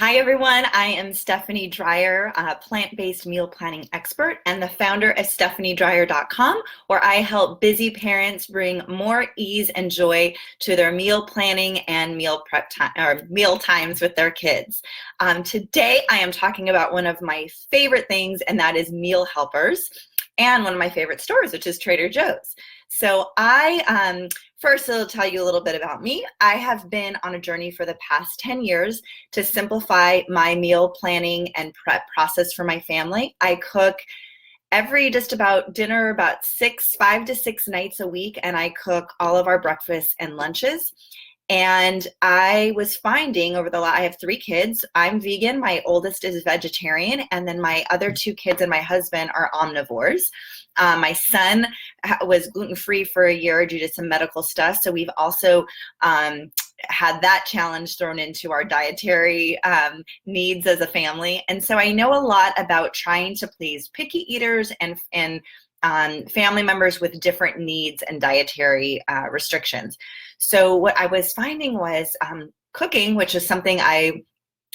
Hi, everyone. I am Stephanie Dreyer, a plant-based meal planning expert and the founder of stephaniedreyer.com, where I help busy parents bring more ease and joy to their meal planning and meal prep time or meal times with their kids. Today, I am talking about one of my favorite things, and that is meal helpers, and one of my favorite stores, which is Trader Joe's. So first, I'll tell you a little bit about me. I have been on a journey for the past 10 years to simplify my meal planning and prep process for my family. I cook just about dinner about 5 to 6 nights a week, and I cook all of our breakfasts and lunches. And I was finding I have 3 kids. I'm vegan. My oldest is vegetarian. And then my other 2 kids and my husband are omnivores. My son was gluten-free for a year due to some medical stuff. So we've also had that challenge thrown into our dietary needs as a family. And so I know a lot about trying to please picky eaters and family members with different needs and dietary restrictions. So what I was finding was cooking, which is something I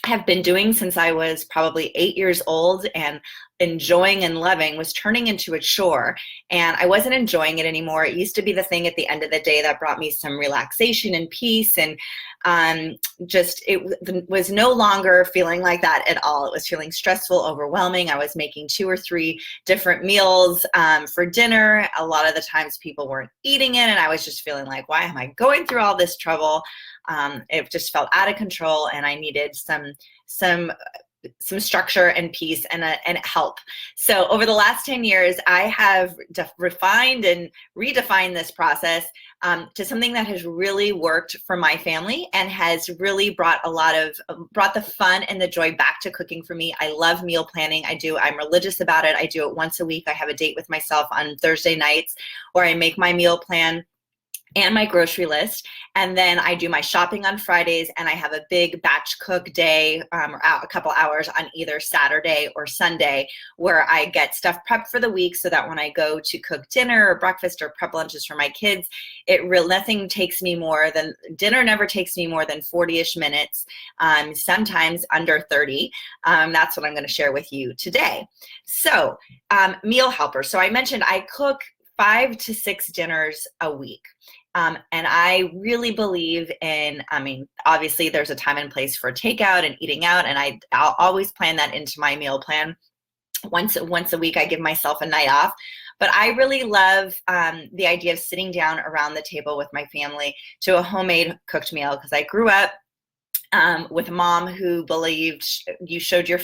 have been doing since I was probably 8 years old and enjoying and loving, was turning into a chore, and I wasn't enjoying it anymore. It used to be the thing at the end of the day that brought me some relaxation and peace, and it was no longer feeling like that at all. It was feeling stressful, overwhelming. I was making 2 or 3 different meals for dinner. A lot of the times people weren't eating it, and I was just feeling like, why am I going through all this trouble? It just felt out of control, and I needed some structure and peace and help. So over the last 10 years, I have refined and redefined this process to something that has really worked for my family and has really brought the fun and the joy back to cooking for me. I love meal planning. I'm religious about it. I do it once a week. I have a date with myself on Thursday nights where I make my meal plan and my grocery list, and then I do my shopping on Fridays, and I have a big batch cook day or a couple hours on either Saturday or Sunday where I get stuff prepped for the week, so that when I go to cook dinner or breakfast or prep lunches for my kids, nothing takes me more than, dinner never takes me more than 40-ish minutes, sometimes under 30. That's what I'm going to share with you today. So meal helpers. So I mentioned I cook 5 to 6 dinners a week. And I really believe in, obviously there's a time and place for takeout and eating out, and I'll always plan that into my meal plan. Once a week, I give myself a night off. But I really love the idea of sitting down around the table with my family to a homemade cooked meal, because I grew up with a mom who believed you showed your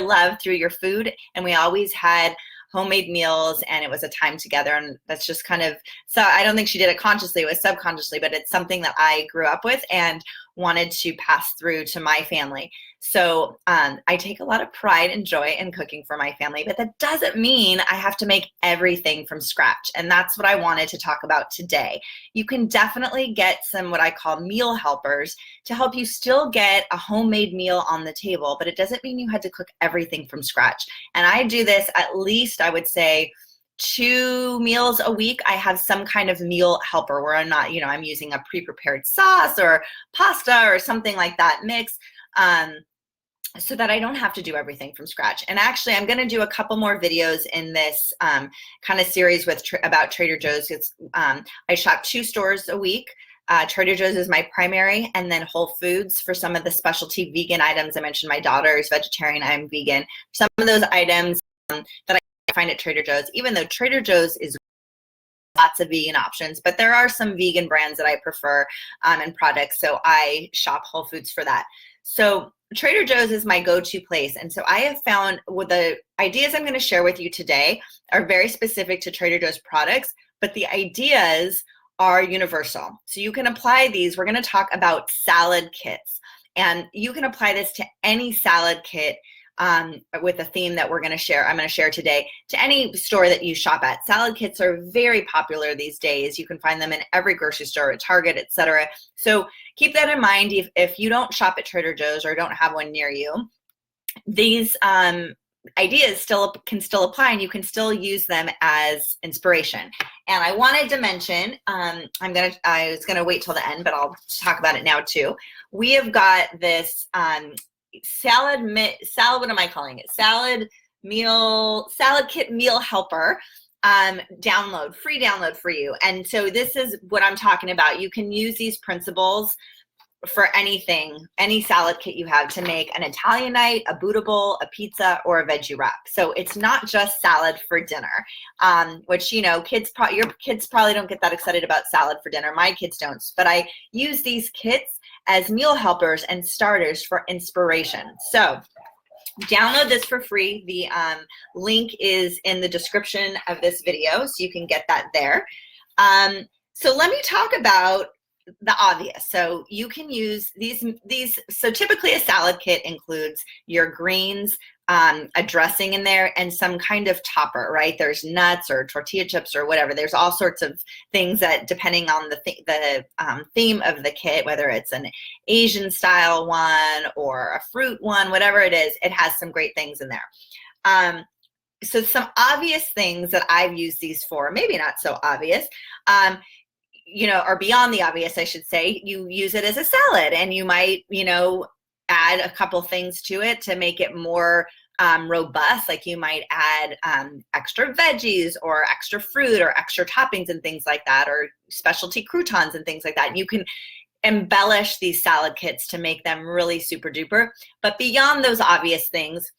love through your food, and we always had homemade meals, and it was a time together, and that's just so I don't think she did it consciously, it was subconsciously, but it's something that I grew up with and wanted to pass through to my family. So I take a lot of pride and joy in cooking for my family, but that doesn't mean I have to make everything from scratch, and that's what I wanted to talk about today. You can definitely get some what I call meal helpers to help you still get a homemade meal on the table, but it doesn't mean you had to cook everything from scratch. And I do this at least, I would say, 2 meals a week. I have some kind of meal helper where I'm using a pre-prepared sauce or pasta or something like that mix, so that I don't have to do everything from scratch. And actually, I'm going to do a couple more videos in this kind of series about Trader Joe's. I shop 2 stores a week. Trader Joe's is my primary, and then Whole Foods for some of the specialty vegan items. I mentioned my daughter is vegetarian, I'm vegan. Some of those items that I find at Trader Joe's, even though Trader Joe's is lots of vegan options, but there are some vegan brands that I prefer and products, so I shop Whole Foods for that. So Trader Joe's is my go-to place, and so I have found the ideas I'm going to share with you today are very specific to Trader Joe's products, but the ideas are universal. So you can apply these. We're going to talk about salad kits, and you can apply this to any salad kit with a theme that I'm going to share today, to any store that you shop at. Salad kits are very popular these days. You can find them in every grocery store, at Target, etc. So keep that in mind if you don't shop at Trader Joe's or don't have one near you. These ideas can still apply, and you can still use them as inspiration. And I wanted to mention, I was gonna wait till the end, but I'll talk about it now too. We have got this salad, what am I calling it? Salad kit meal helper free download for you. And so this is what I'm talking about. You can use these principles for anything, any salad kit you have, to make an Italianite, a Buddha bowl, a pizza, or a veggie wrap. So it's not just salad for dinner, which, you know, your kids probably don't get that excited about salad for dinner. My kids don't, but I use these kits as meal helpers and starters for inspiration. So download this for free. The link is in the description of this video, so you can get that there. So let me talk about the obvious. So you can use these. So typically a salad kit includes your greens, a dressing in there, and some kind of topper, right? There's nuts or tortilla chips or whatever. There's all sorts of things that, depending on the theme of the kit, whether it's an Asian style one or a fruit one, whatever it is, it has some great things in there. So some obvious things that I've used these for, maybe not so obvious, you know, or beyond the obvious, I should say. You use it as a salad, and you might, you know, add a couple things to it to make it more robust. Like you might add extra veggies or extra fruit or extra toppings and things like that, or specialty croutons and things like that. You can embellish these salad kits to make them really super duper. But beyond those obvious things,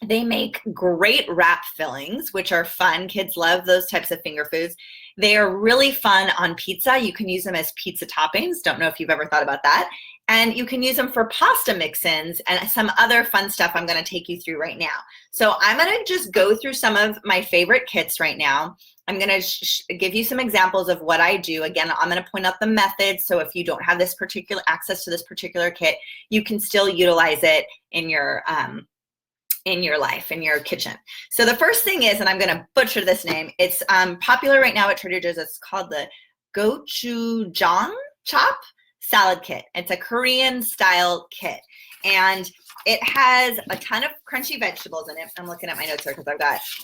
they make great wrap fillings, which are fun. Kids love those types of finger foods. They are really fun on pizza. You can use them as pizza toppings. Don't know if you've ever thought about that. And you can use them for pasta mix-ins and some other fun stuff I'm going to take you through right now. So I'm going to just go through some of my favorite kits right now. I'm going to give you some examples of what I do. Again, I'm going to point out the methods. So if you don't have this particular access to this particular kit, you can still utilize it in your life, in your kitchen. So the first thing is, and I'm going to butcher this name, it's popular right now at Trader Joe's. It's called the Gochujang chop salad kit. It's a Korean style kit, and it has a ton of crunchy vegetables in it. I'm looking at my notes here because I've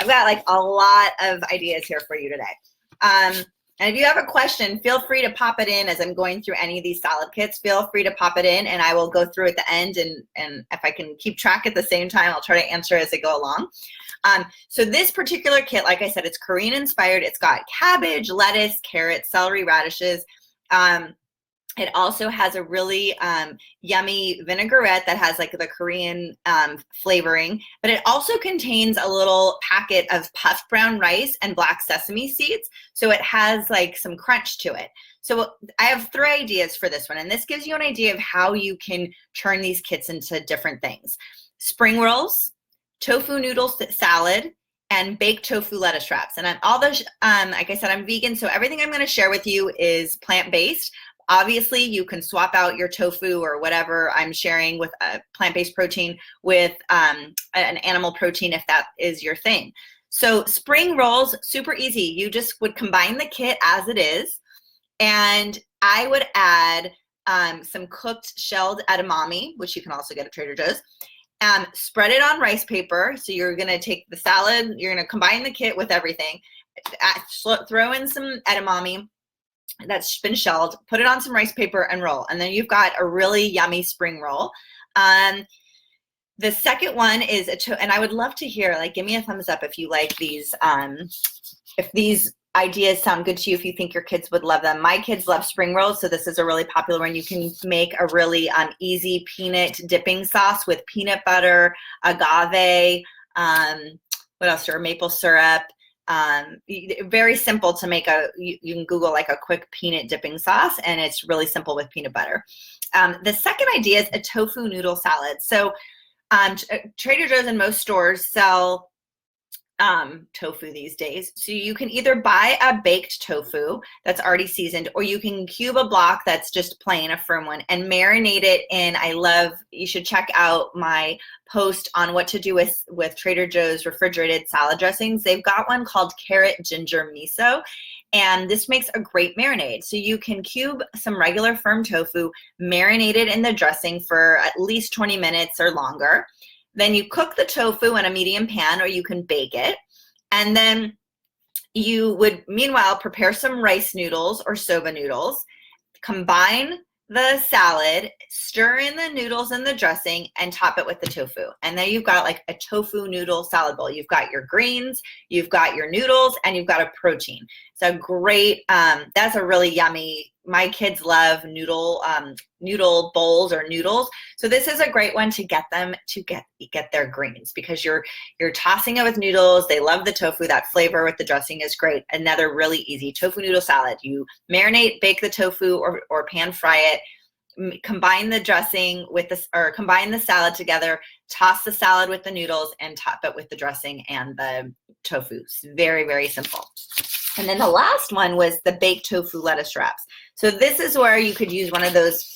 got like a lot of ideas here for you today. And if you have a question, feel free to pop it in as I'm going through any of these salad kits. Feel free to pop it in, and I will go through at the end. And if I can keep track at the same time, I'll try to answer as I go along. So this particular kit, like I said, it's Korean inspired. It's got cabbage, lettuce, carrots, celery, radishes. It also has a really yummy vinaigrette that has like the Korean flavoring, but it also contains a little packet of puffed brown rice and black sesame seeds. So it has like some crunch to it. So I have 3 ideas for this one, and this gives you an idea of how you can turn these kits into different things. Spring rolls, tofu noodle salad, and baked tofu lettuce wraps. And like I said, I'm vegan, so everything I'm going to share with you is plant-based. Obviously, you can swap out your tofu or whatever I'm sharing with a plant-based protein with an animal protein if that is your thing. So spring rolls, super easy. You just would combine the kit as it is, and I would add some cooked shelled edamame, which you can also get at Trader Joe's. Spread it on rice paper. So you're going to take the salad, you're going to combine the kit with everything, throw in some edamame that's been shelled, put it on some rice paper and roll. And then you've got a really yummy spring roll. The second one is and I would love to hear, like, give me a thumbs up if you like these, if these ideas sound good to you, if you think your kids would love them. My kids love spring rolls, so this is a really popular one. You can make a really easy peanut dipping sauce with peanut butter, agave, what else, or maple syrup. Very simple to make. You can Google like a quick peanut dipping sauce, and it's really simple with peanut butter. The second idea is a tofu noodle salad. So Trader Joe's and most stores sell tofu these days. So you can either buy a baked tofu that's already seasoned, or you can cube a block that's just plain, a firm one, and marinate it in. You should check out my post on what to do with Trader Joe's refrigerated salad dressings. They've got one called carrot ginger miso, and this makes a great marinade. So you can cube some regular firm tofu, marinate it in the dressing for at least 20 minutes or longer. Then you cook the tofu in a medium pan, or you can bake it. And then you would, meanwhile, prepare some rice noodles or soba noodles, combine the salad, stir in the noodles and the dressing, and top it with the tofu. And then you've got like a tofu noodle salad bowl. You've got your greens, you've got your noodles, and you've got a protein. So great, that's a really yummy, my kids love noodle bowls or noodles. So this is a great one to get them to get their greens, because you're tossing it with noodles. They love the tofu. That flavor with the dressing is great. Another really easy tofu noodle salad. You marinate, bake the tofu or pan fry it, combine the dressing with this, or combine the salad together, toss the salad with the noodles, and top it with the dressing and the tofu. It's very, very simple. And then the last one was the baked tofu lettuce wraps. So this is where you could use one of those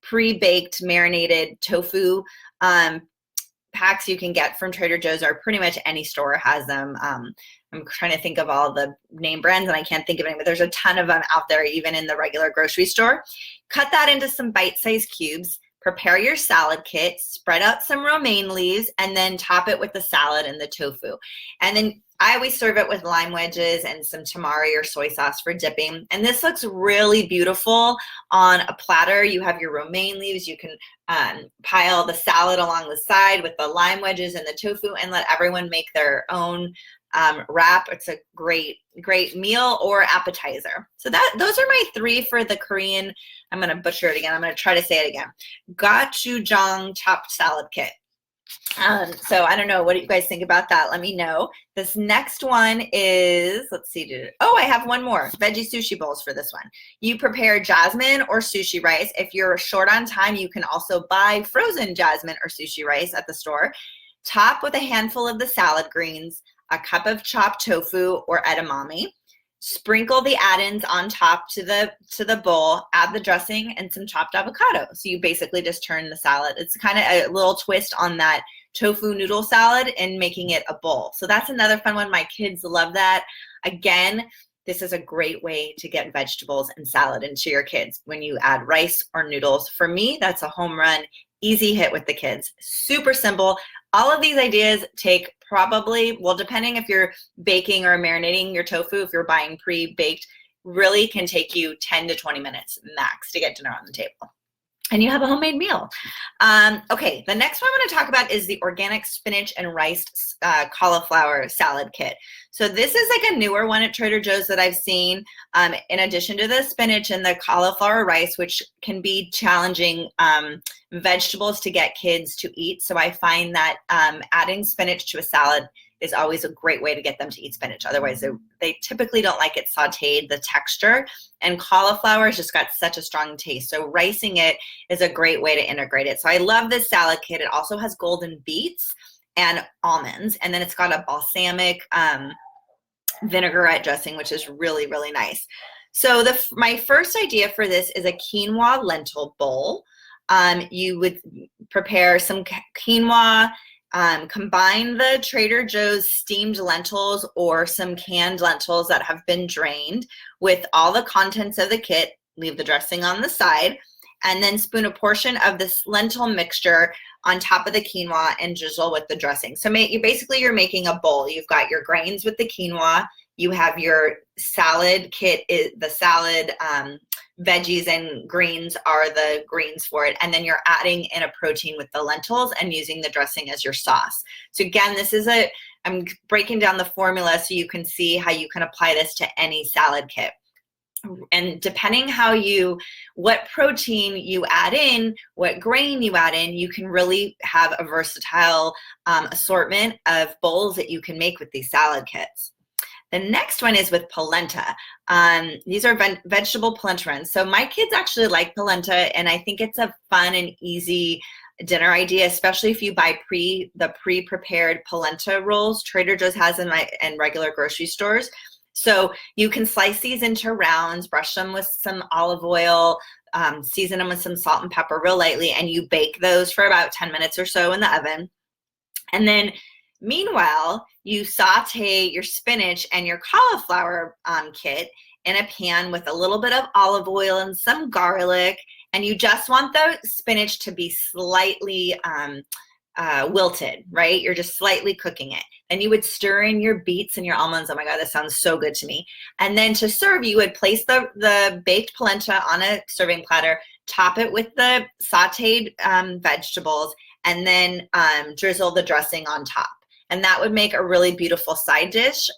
pre-baked marinated tofu packs you can get from Trader Joe's, or pretty much any store has them. I'm trying to think of all the name brands, and I can't think of any, but there's a ton of them out there, even in the regular grocery store. Cut that into some bite-sized cubes. Prepare your salad kit, spread out some romaine leaves, and then top it with the salad and the tofu. And then I always serve it with lime wedges and some tamari or soy sauce for dipping. And this looks really beautiful on a platter. You have your romaine leaves. You can pile the salad along the side with the lime wedges and the tofu, and let everyone make their own wrap. It's a great meal or appetizer. So those are my three for the Korean. I'm going to butcher it again. I'm going to try to say it again. Gochujang chopped salad kit. So I don't know. What do you guys think about that? Let me know. This next one is, let's see. I have one more. Veggie sushi bowls for this one. You prepare jasmine or sushi rice. If you're short on time, you can also buy frozen jasmine or sushi rice at the store. Top with a handful of the salad greens, a cup of chopped tofu or edamame. Sprinkle the add-ins on top to the bowl, add the dressing and some chopped avocado. So you basically just turn the salad. It's kind of a little twist on that tofu noodle salad and making it a bowl. So that's another fun one. My kids love that. Again, this is a great way to get vegetables and salad into your kids when you add rice or noodles. For me, that's a home run, easy hit with the kids. Super simple. All of these ideas take probably, well, depending if you're baking or marinating your tofu, if you're buying pre-baked, really can take you 10 to 20 minutes max to get dinner on the table. And you have a homemade meal. Okay, the next one I'm going to talk about is the organic spinach and rice cauliflower salad kit. So this is like a newer one at Trader Joe's that I've seen, in addition to the spinach and the cauliflower rice, which can be challenging vegetables to get kids to eat. So I find that adding spinach to a salad is always a great way to get them to eat spinach. Otherwise, they typically don't like it sauteed, the texture. And cauliflower has just got such a strong taste. So ricing it is a great way to integrate it. So I love this salad kit. It also has golden beets and almonds. And then it's got a balsamic vinaigrette dressing, which is really, really nice. So my first idea for this is a quinoa lentil bowl. You would prepare some quinoa, combine the Trader Joe's steamed lentils or some canned lentils that have been drained with all the contents of the kit, leave the dressing on the side, and then spoon a portion of this lentil mixture on top of the quinoa and drizzle with the dressing. So you're making a bowl. You've got your grains with the quinoa, you have your salad kit, the salad veggies and greens are the greens for it. And then you're adding in a protein with the lentils and using the dressing as your sauce. So again, I'm breaking down the formula so you can see how you can apply this to any salad kit. And depending what protein you add in, what grain you add in, you can really have a versatile assortment of bowls that you can make with these salad kits. The next one is with polenta. These are vegetable polenta runs. So my kids actually like polenta, and I think it's a fun and easy dinner idea, especially if you buy the pre-prepared polenta rolls. Trader Joe's has them in regular grocery stores. So you can slice these into rounds, brush them with some olive oil, season them with some salt and pepper real lightly, and you bake those for about 10 minutes or so in the oven. And then meanwhile, you saute your spinach and your cauliflower kit in a pan with a little bit of olive oil and some garlic, and you just want the spinach to be slightly wilted, right? You're just slightly cooking it. Then you would stir in your beets and your almonds. Oh my God, that sounds so good to me. And then to serve, you would place the baked polenta on a serving platter, top it with the sauteed vegetables, and then drizzle the dressing on top. And that would make a really beautiful side dish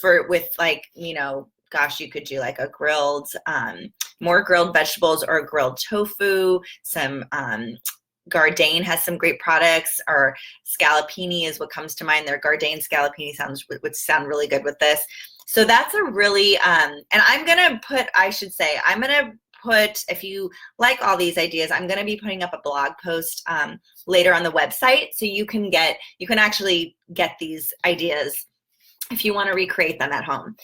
with like, you know, gosh, you could do like a grilled, more grilled vegetables or grilled tofu, some Gardein has some great products, or scallopini is what comes to mind. Their Gardein scallopini would sound really good with this. So that's a really, and I'm gonna put, if you like all these ideas, I'm gonna be putting up a blog post later on the website, so you can actually get these ideas if you want to recreate them at home.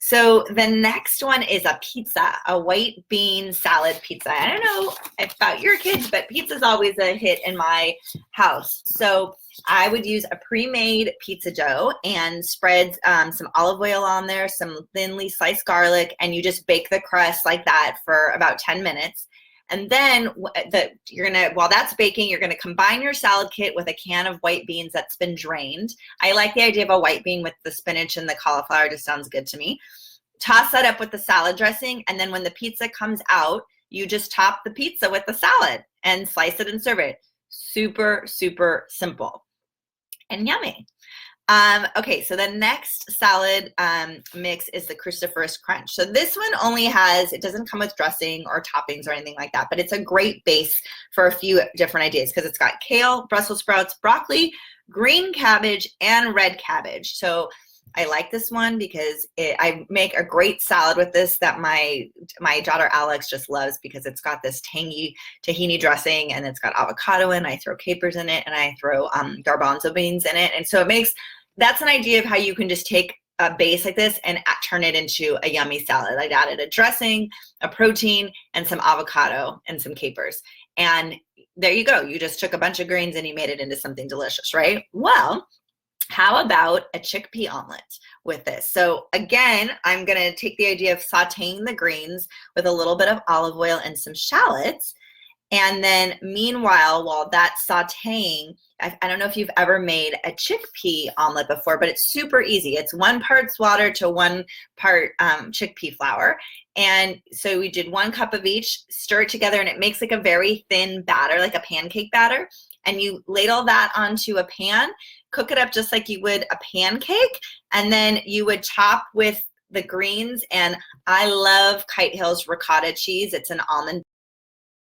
So the next one is a pizza, a white bean salad pizza. I don't know about your kids, but pizza is always a hit in my house. So I would use a pre-made pizza dough and spread some olive oil on there, some thinly sliced garlic, and you just bake the crust like that for about 10 minutes. And then while that's baking, you're gonna combine your salad kit with a can of white beans that's been drained. I like the idea of a white bean with the spinach and the cauliflower, just sounds good to me. Toss that up with the salad dressing, and then when the pizza comes out, you just top the pizza with the salad and slice it and serve it. Super, super simple and yummy. Okay, so the next salad mix is the cruciferous crunch. So this one it doesn't come with dressing or toppings or anything like that, but it's a great base for a few different ideas because it's got kale, Brussels sprouts, broccoli, green cabbage, and red cabbage. So I like this one because I make a great salad with this that my daughter Alex just loves, because it's got this tangy tahini dressing, and it's got avocado in. I throw capers in it, and I throw garbanzo beans in it. And so that's an idea of how you can just take a base like this and turn it into a yummy salad. I added a dressing, a protein, and some avocado and some capers. And there you go. You just took a bunch of greens and you made it into something delicious, right? Well, how about a chickpea omelet with this? So again, I'm going to take the idea of sauteing the greens with a little bit of olive oil and some shallots. And then meanwhile, while that's sauteing, I don't know if you've ever made a chickpea omelet before, but it's super easy. It's 1 part water to 1 part chickpea flour. And so we did 1 cup of each, stir it together, and it makes like a very thin batter, like a pancake batter. And you ladle that onto a pan, cook it up just like you would a pancake, and then you would top with the greens. And I love Kite Hill's ricotta cheese. It's an almond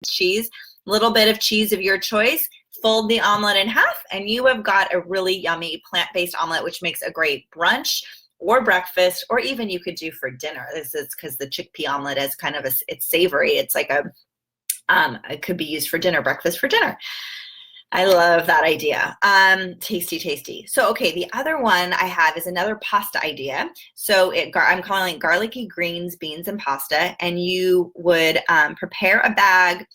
cheese, little bit of cheese of your choice. Fold the omelet in half, and you have got a really yummy plant-based omelet, which makes a great brunch or breakfast, or even you could do for dinner. This is because the chickpea omelet is kind of it's savory. It's like it could be used for dinner, breakfast for dinner. I love that idea. Tasty, tasty. So, okay, the other one I have is another pasta idea. So I'm calling it garlicky greens, beans, and pasta. And you would prepare a bag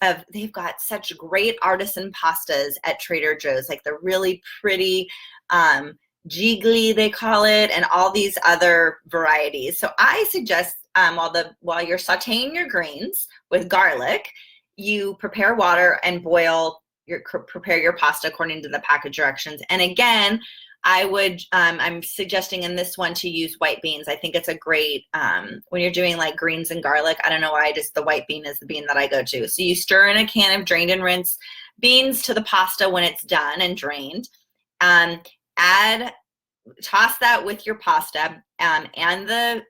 of, they've got such great artisan pastas at Trader Joe's, like the really pretty gigli, they call it, and all these other varieties. So I suggest while you're sauteing your greens with garlic, you prepare water and prepare your pasta according to the package directions. And again, I'm suggesting in this one to use white beans. I think it's a great, when you're doing like greens and garlic, I don't know why, the white bean is the bean that I go to. So you stir in a can of drained and rinsed beans to the pasta when it's done and drained. Toss that with your pasta and the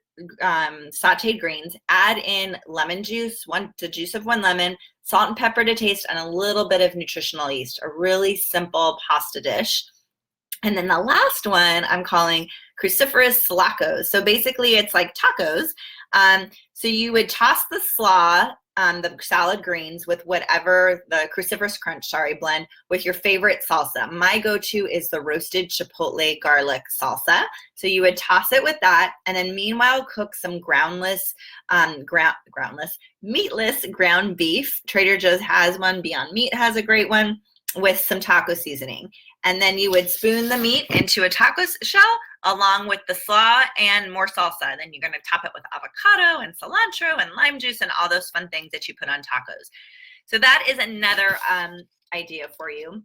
sauteed greens. Add in lemon juice, the juice of 1 lemon, salt and pepper to taste, and a little bit of nutritional yeast. A really simple pasta dish. And then the last one I'm calling cruciferous slacos. So basically it's like tacos. So you would toss the slaw, the salad greens, with whatever the cruciferous crunch, blend with your favorite salsa. My go-to is the roasted chipotle garlic salsa. So you would toss it with that, and then meanwhile cook some meatless ground beef. Trader Joe's has one. Beyond Meat has a great one with some taco seasoning. And then you would spoon the meat into a taco shell along with the slaw and more salsa. Then you're going to top it with avocado and cilantro and lime juice and all those fun things that you put on tacos. So that is another idea for you.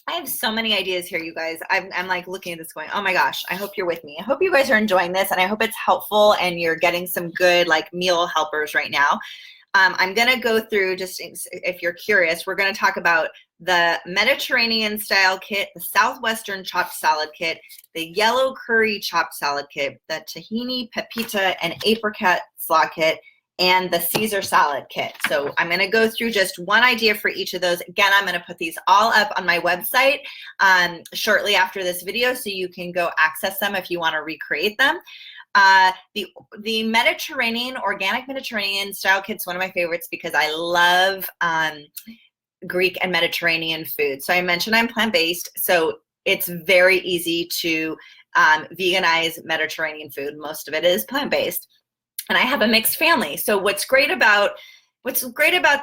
I have so many ideas here, you guys. I'm like looking at this going, oh my gosh, I hope you're with me. I hope you guys are enjoying this, and I hope it's helpful and you're getting some good like meal helpers right now. I'm gonna go through, just if you're curious, we're gonna talk about the Mediterranean style kit, the Southwestern chopped salad kit, the yellow curry chopped salad kit, the tahini, pepita, and apricot slaw kit, and the Caesar salad kit. So I'm gonna go through just one idea for each of those. Again, I'm gonna put these all up on my website shortly after this video, so you can go access them if you wanna recreate them. The Mediterranean, organic Mediterranean style kit's one of my favorites because I love Greek and Mediterranean food. So I mentioned I'm plant-based, so it's very easy to veganize Mediterranean food. Most of it is plant-based. And I have a mixed family. So what's great about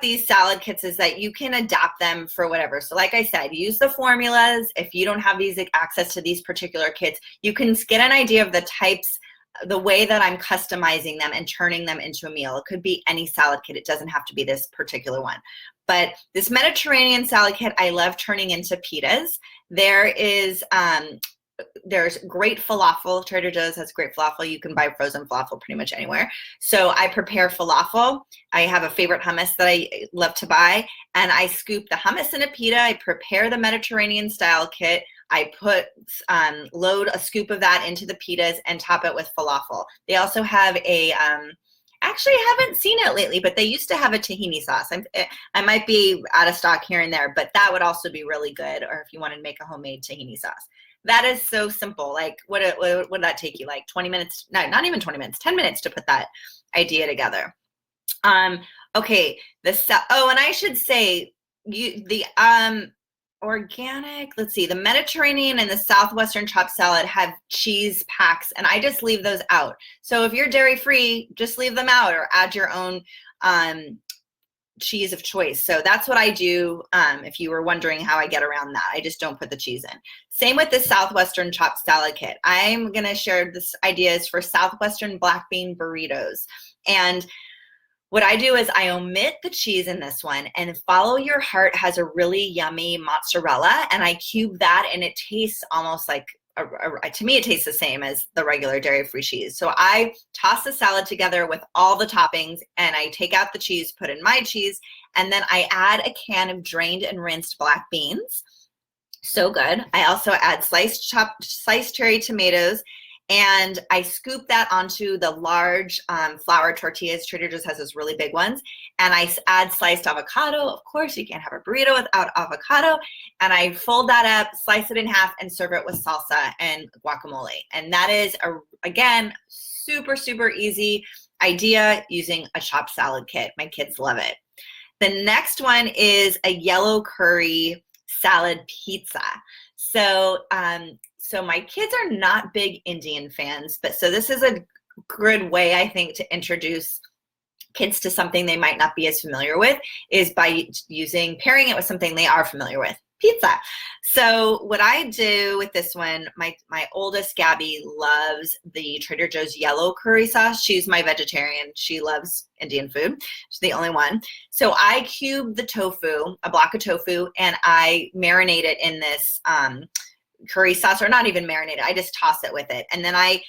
these salad kits is that you can adapt them for whatever. So like I said, use the formulas. If you don't have access to these particular kits, you can get an idea of the types, the way that I'm customizing them and turning them into a meal. It could be any salad kit. It doesn't have to be this particular one. But this Mediterranean salad kit, I love turning into pitas. There's great falafel. Trader Joe's has great falafel. You can buy frozen falafel pretty much anywhere. So I prepare falafel. I have a favorite hummus that I love to buy, and I scoop the hummus in a pita. I prepare the Mediterranean style kit. I load a scoop of that into the pitas and top it with falafel. They also have actually I haven't seen it lately, but they used to have a tahini sauce. I might be out of stock here and there, but that would also be really good, or if you want to make a homemade tahini sauce. That is so simple. Like, what would that take you? Like 20 minutes? No, not even 20 minutes, 10 minutes to put that idea together. Okay, and I should say, organic, let's see, the Mediterranean and the Southwestern chopped salad have cheese packs, and I just leave those out. So if you're dairy-free, just leave them out or add your own cheese of choice. So that's what I do. If you were wondering how I get around that, I just don't put the cheese in. Same with the Southwestern chopped salad kit. I'm going to share this ideas for Southwestern black bean burritos. And what I do is I omit the cheese in this one, and Follow Your Heart has a really yummy mozzarella, and I cube that, and it tastes almost like, to me, it tastes the same as the regular dairy-free cheese. So I toss the salad together with all the toppings, and I take out the cheese, put in my cheese, and then I add a can of drained and rinsed black beans. So good. I also add sliced cherry tomatoes, and I scoop that onto the large flour tortillas. Trader Joe's has those really big ones. And I add sliced avocado. Of course, you can't have a burrito without avocado. And I fold that up, slice it in half, and serve it with salsa and guacamole. And that is, again, super, super easy idea using a chopped salad kit. My kids love it. The next one is a yellow curry salad pizza. So my kids are not big Indian fans, but so this is a good way, I think, to introduce kids to something they might not be as familiar with, is by pairing it with something they are familiar with, pizza. So what I do with this one, my oldest Gabby loves the Trader Joe's yellow curry sauce. She's my vegetarian. She loves Indian food. She's the only one. So I cube the tofu, a block of tofu, and I marinate it in this curry sauce, or not even marinated. I just toss it with it. And then I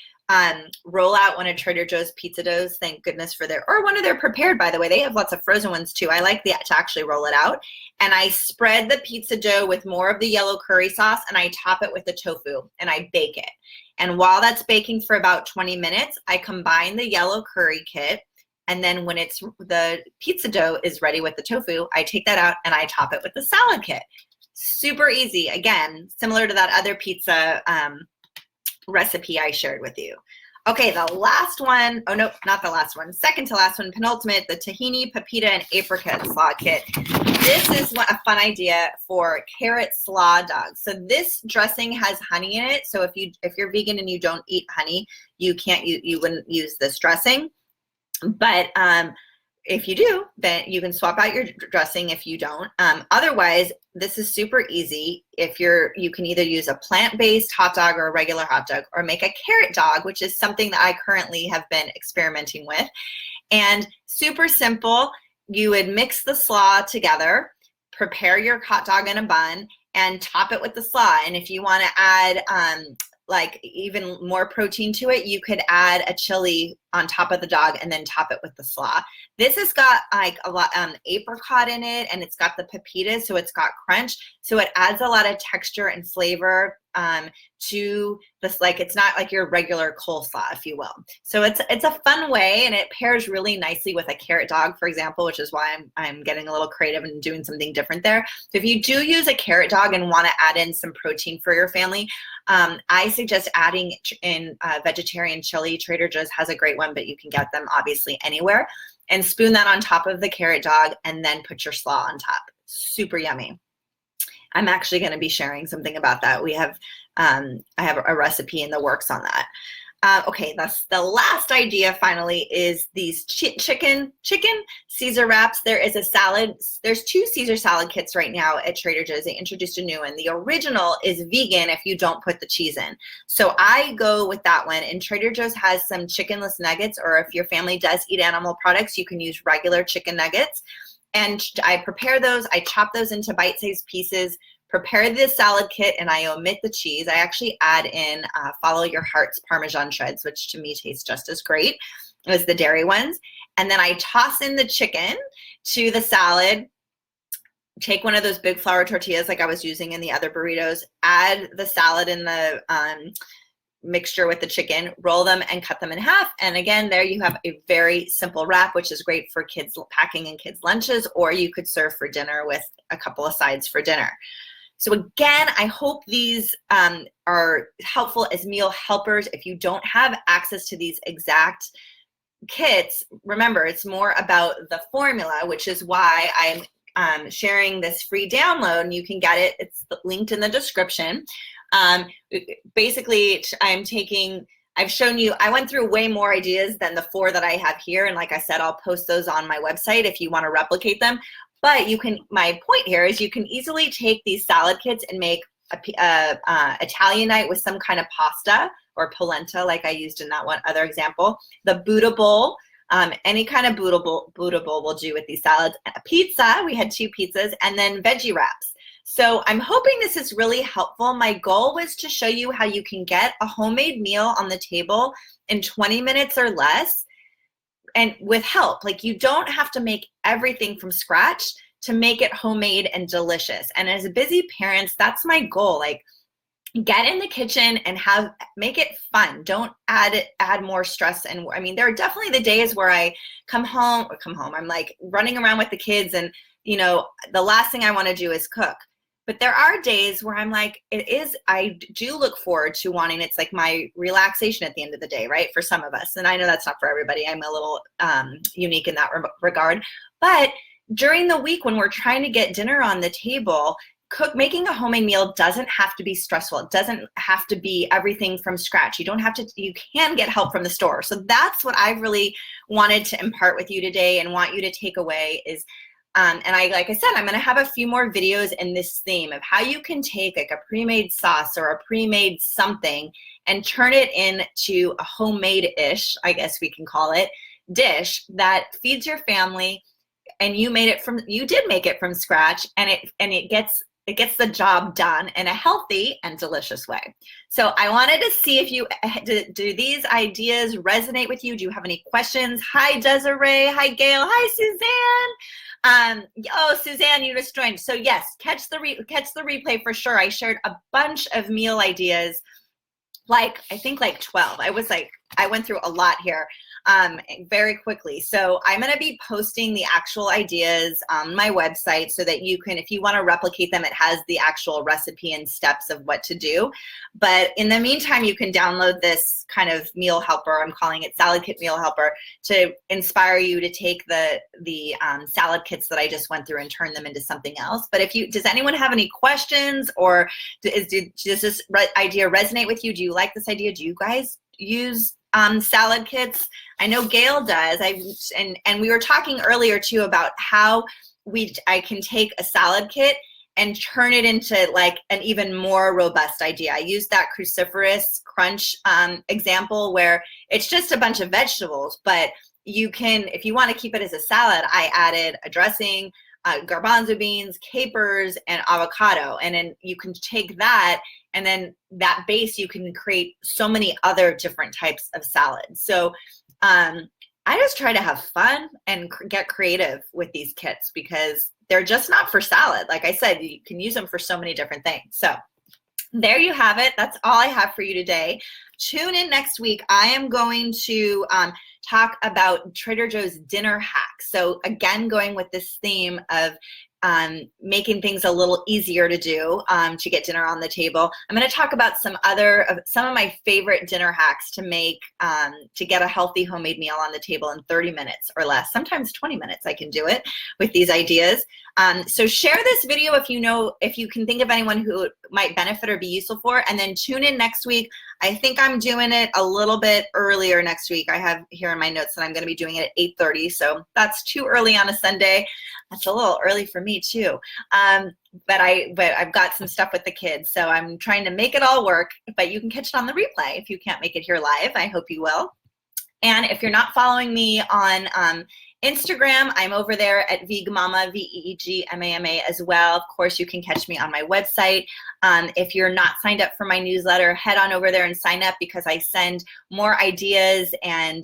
roll out one of Trader Joe's pizza doughs. Thank goodness for or one of their prepared, by the way. They have lots of frozen ones too. I like to actually roll it out. And I spread the pizza dough with more of the yellow curry sauce, and I top it with the tofu, and I bake it. And while that's baking for about 20 minutes, I combine the yellow curry kit. And then when the pizza dough is ready with the tofu, I take that out and I top it with the salad kit. Super easy. Again, similar to that other pizza recipe I shared with you. Okay, the last one, oh no, not the last one, second to last one, penultimate, the tahini, pepita, and apricot slaw kit. This is a fun idea for carrot slaw dogs. So this dressing has honey in it. So if you're vegan and you don't eat honey, you wouldn't use this dressing. But if you do, then you can swap out your dressing if you don't. Otherwise, this is super easy. You can either use a plant-based hot dog or a regular hot dog, or make a carrot dog, which is something that I currently have been experimenting with. And super simple. You would mix the slaw together, prepare your hot dog in a bun, and top it with the slaw. And if you want to add like even more protein to it, you could add a chili on top of the dog and then top it with the slaw. This has got like a lot apricot in it, and it's got the pepitas, so it's got crunch. So it adds a lot of texture and flavor to this. Like, it's not like your regular coleslaw, if you will. So it's a fun way, and it pairs really nicely with a carrot dog, for example, which is why I'm getting a little creative and doing something different there. So if you do use a carrot dog and want to add in some protein for your family, I suggest adding in vegetarian chili. Trader Joe's has a great one, but you can get them obviously anywhere. And spoon that on top of the carrot dog, and then put your slaw on top. Super yummy. I'm actually going to be sharing something about that. We have, I have a recipe in the works on that. Okay, that's the last idea. Finally, is these chicken Caesar wraps. There is a salad. There's 2 Caesar salad kits right now at Trader Joe's. They introduced a new one. The original is vegan if you don't put the cheese in. So I go with that one. And Trader Joe's has some chickenless nuggets, or if your family does eat animal products, you can use regular chicken nuggets. And I prepare those. I chop those into bite-sized pieces, prepare the salad kit, and I omit the cheese. I actually add in Follow Your Heart's Parmesan shreds, which to me tastes just as great as the dairy ones. And then I toss in the chicken to the salad, take one of those big flour tortillas like I was using in the other burritos, add the salad in the mixture with the chicken, roll them and cut them in half. And again, there you have a very simple wrap, which is great for kids packing in kids' lunches, or you could serve for dinner with a couple of sides for dinner. So again, I hope these are helpful as meal helpers. If you don't have access to these exact kits, remember, it's more about the formula, which is why I'm sharing this free download, and you can get it. It's linked in the description. Basically, I've shown you, I went through way more ideas than the 4 that I have here. And like I said, I'll post those on my website if you want to replicate them. But you can, my point here is you can easily take these salad kits and make a Italian night with some kind of pasta or polenta, like I used in that one other example. The Buddha bowl, any kind of Buddha bowl will do with these salads. A pizza, we had 2 pizzas, and then veggie wraps. So I'm hoping this is really helpful. My goal was to show you how you can get a homemade meal on the table in 20 minutes or less, and with help. Like, you don't have to make everything from scratch to make it homemade and delicious. And as busy parents, that's my goal. Like, get in the kitchen and make it fun. Don't add more stress. And I mean, there are definitely the days where I come home, I'm like running around with the kids, and you know, the last thing I want to do is cook. But there are days where I'm like, I do look forward to wanting, it's like my relaxation at the end of the day, right? For some of us. And I know that's not for everybody. I'm a little unique in that regard. But during the week when we're trying to get dinner on the table, making a homemade meal doesn't have to be stressful. It doesn't have to be everything from scratch. You can get help from the store. So that's what I really wanted to impart with you today and want you to take away is, like I said, I'm going to have a few more videos in this theme of how you can take like a pre-made sauce or a pre-made something and turn it into a homemade-ish, I guess we can call it, dish that feeds your family. And you did make it from scratch, and it gets the job done in a healthy and delicious way. So I wanted to see if do these ideas resonate with you? Do you have any questions? Hi, Desiree. Hi, Gail. Hi, Suzanne. Suzanne, you just joined. So yes, catch the replay for sure. I shared a bunch of meal ideas, I think 12. I went through a lot here very quickly. So I'm going to be posting the actual ideas on my website so that you can, if you want to replicate them, it has the actual recipe and steps of what to do. But in the meantime, you can download this kind of meal helper. I'm calling it Salad Kit Meal Helper, to inspire you to take the salad kits that I just went through and turn them into something else. But does anyone have any questions, or does this idea resonate with you? Do you like this idea? Do you guys use salad kits? I know Gail does. And we were talking earlier too about how I can take a salad kit and turn it into like an even more robust idea. I used that cruciferous crunch example where it's just a bunch of vegetables, but you can, if you want to keep it as a salad, I added a dressing, garbanzo beans, capers, and avocado. And then you can take that, and then that base, you can create so many other different types of salads. So I just try to have fun and get creative with these kits because they're just not for salad. Like I said, you can use them for so many different things. So there you have it. That's all I have for you today. Tune in next week. I am going to talk about Trader Joe's dinner hacks. So again, going with this theme of making things a little easier to do to get dinner on the table. I'm going to talk about some of my favorite dinner hacks to make to get a healthy homemade meal on the table in 30 minutes or less. Sometimes 20 minutes I can do it with these ideas. So share this video if you can think of anyone who it might benefit or be useful for, and then tune in next week. I think I'm doing it a little bit earlier next week. I have here in my notes that I'm going to be doing it at 8:30, so that's too early on a Sunday. That's a little early for me too. But I've got some stuff with the kids, so I'm trying to make it all work. But you can catch it on the replay if you can't make it here live. I hope you will. And if you're not following me on Instagram, I'm over there at Veegmama, Veegmama as well. Of course, you can catch me on my website. If you're not signed up for my newsletter, head on over there and sign up because I send more ideas and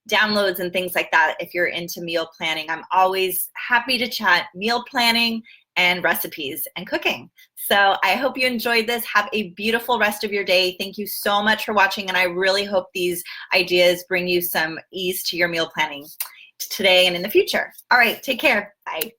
downloads and things like that if you're into meal planning. I'm always happy to chat meal planning and recipes and cooking. So I hope you enjoyed this. Have a beautiful rest of your day. Thank you so much for watching, and I really hope these ideas bring you some ease to your meal planning today and in the future. All right, take care. Bye.